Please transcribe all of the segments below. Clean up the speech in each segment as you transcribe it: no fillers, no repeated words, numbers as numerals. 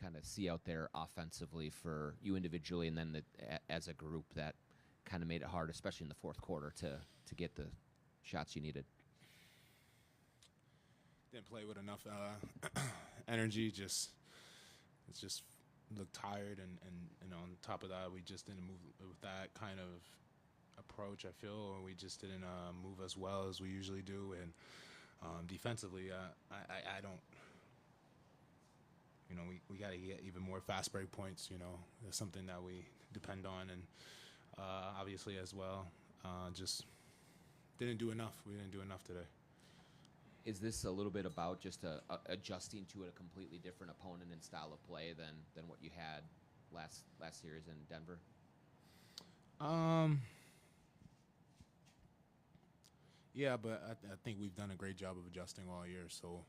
kind of see out there offensively for you individually, and then as a group that kind of made it hard, especially in the fourth quarter, to get the shots you needed? Didn't play with enough energy. It just looked tired, and on top of that, we just didn't move with that kind of approach. I feel, or we just didn't move as well as we usually do, and defensively, I don't. We got to get even more fast break points. That's something that we depend on, and obviously as well, just didn't do enough. We didn't do enough today. Is this a little bit about just adjusting to a completely different opponent and style of play than what you had last series in Denver? Yeah, but I think we've done a great job of adjusting all year. So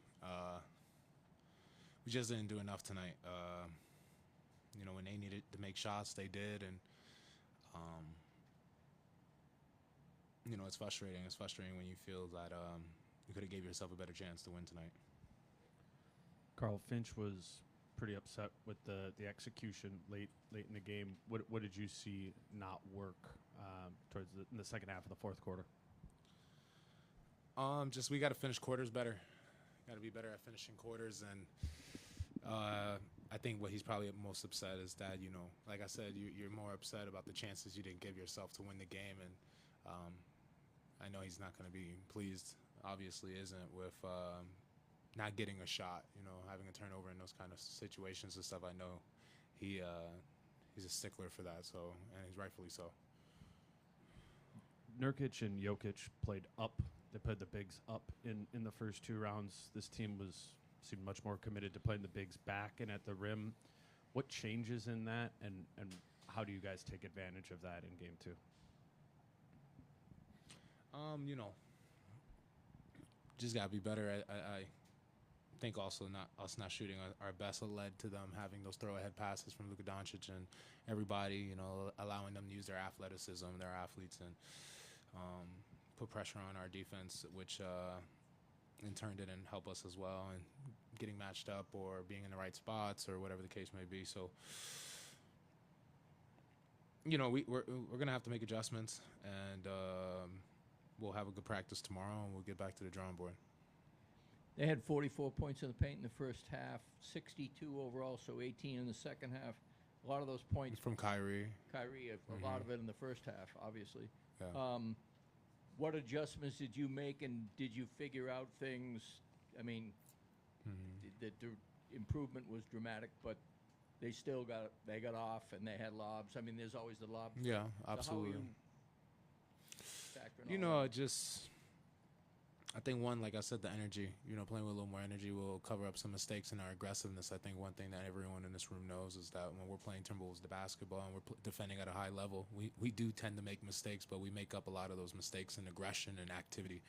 we just didn't do enough tonight. When they needed to make shots, they did, and it's frustrating. It's frustrating when you feel that you could have gave yourself a better chance to win tonight. Carl, Finch was pretty upset with the execution late in the game. What did you see not work in the second half of the fourth quarter? Just we got to finish quarters better. Got to be better at finishing quarters, and I think what he's probably most upset is that like I said, you're more upset about the chances you didn't give yourself to win the game, and I know he's not going to be pleased. Obviously, isn't with not getting a shot. Having a turnover in those kind of situations and stuff. I know he's a stickler for that, so, and he's rightfully so. Nurkic and Jokic played up. They played the bigs up in the first two rounds. This team seemed much more committed to playing the bigs back and at the rim. What changes in that, and how do you guys take advantage of that in game two? Just gotta be better. I think also us not shooting our best led to them having those throw ahead passes from Luka Doncic and everybody. Allowing them to use their athleticism, their athletes, and put pressure on our defense, which in turn didn't help us as well, and getting matched up or being in the right spots or whatever the case may be. So, we're gonna have to make adjustments, and we'll have a good practice tomorrow, and we'll get back to the drawing board. They had 44 points in the paint in the first half, 62 overall, so 18 in the second half. A lot of those points from Kyrie. A lot of it in the first half, obviously. Yeah. What adjustments did you make, and did you figure out things? I mean, the improvement was dramatic, but they still got off, and they had lobs. I mean, there's always the lob. Yeah, absolutely. I think one, like I said, the energy. Playing with a little more energy will cover up some mistakes in our aggressiveness. I think one thing that everyone in this room knows is that when we're playing Timberwolves the basketball and we're defending at a high level, we do tend to make mistakes, but we make up a lot of those mistakes in aggression and activity.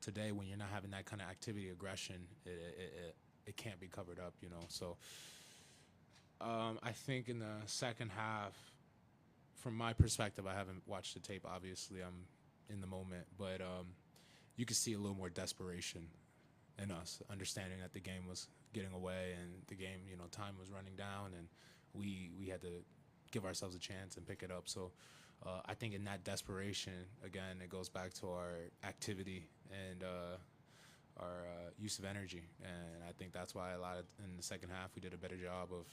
Today when you're not having that kind of activity, aggression, it can't be covered up. So I think in the second half, from my perspective, I haven't watched the tape. Obviously, I'm in the moment, but you could see a little more desperation in us, understanding that the game was getting away and the game, time was running down, and we had to give ourselves a chance and pick it up. So I think in that desperation, again, it goes back to our activity and our use of energy, and I think that's why in the second half we did a better job of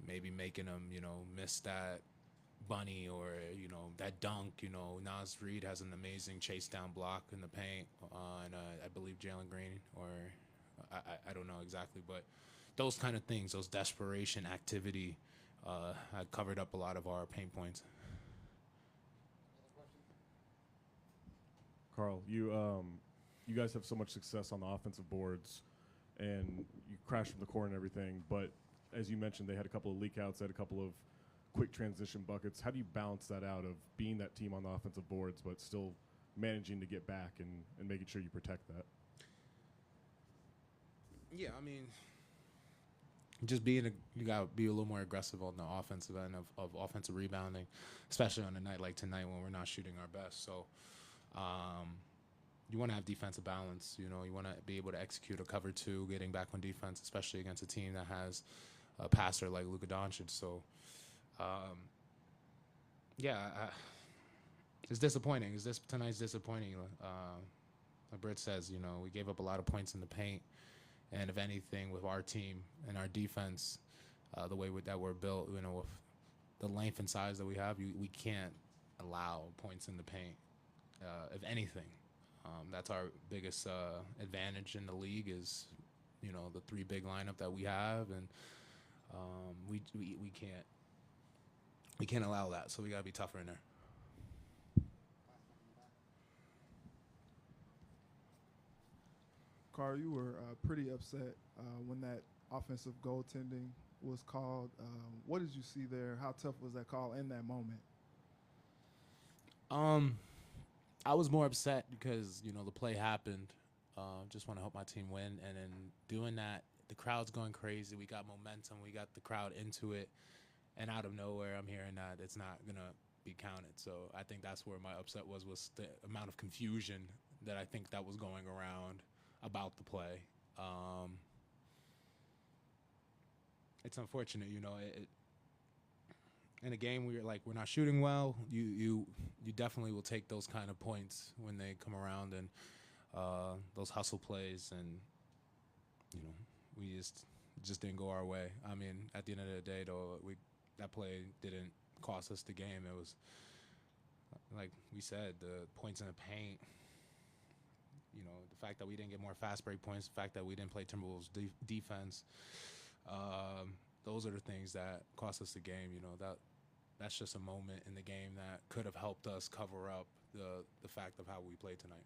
maybe making them, miss that bunny or that dunk. Naz Reid has an amazing chase down block in the paint on I believe Jalen Green, or I don't know exactly, but those kind of things, those desperation activity, had covered up a lot of our pain points. Carl, you guys have so much success on the offensive boards, and you crash from the core and everything, but as you mentioned, they had a couple of leak outs, they had a couple of quick transition buckets. How do you balance that out of being that team on the offensive boards but still managing to get back and making sure you protect that? Yeah, I mean, just you got to be a little more aggressive on the offensive end of offensive rebounding, especially on a night like tonight when we're not shooting our best. So you want to have defensive balance. You know, you want to be able to execute a cover two, getting back on defense, especially against a team that has a passer like Luka Doncic. So, it's disappointing. Tonight's disappointing. Like Britt says, you know, we gave up a lot of points in the paint, and if anything, with our team and our defense, the way that we're built, you know, with the length and size that we have, we can't allow points in the paint. If anything, that's our biggest advantage in the league is, you know, the three big lineup that we have, and we can't allow that. So we gotta be tougher in there. Carl, you were pretty upset when that offensive goaltending was called. What did you see there? How tough was that call in that moment? I was more upset because, you know, the play happened. Just want to help my team win. And then doing that, the crowd's going crazy. We got momentum. We got the crowd into it. And out of nowhere, I'm hearing that it's not going to be counted. So I think that's where my upset was the amount of confusion that I think that was going around about the play. It's unfortunate, you know. In a game where we're not shooting well, you definitely will take those kind of points when they come around, and those hustle plays, and you know, we just didn't go our way. I mean, at the end of the day, though, that play didn't cost us the game. It was, like we said, the points in the paint. You know, the fact that we didn't get more fast break points, the fact that we didn't play Timberwolves defense, those are the things that cost us the game. You know, that's just a moment in the game that could have helped us cover up the fact of how we played tonight.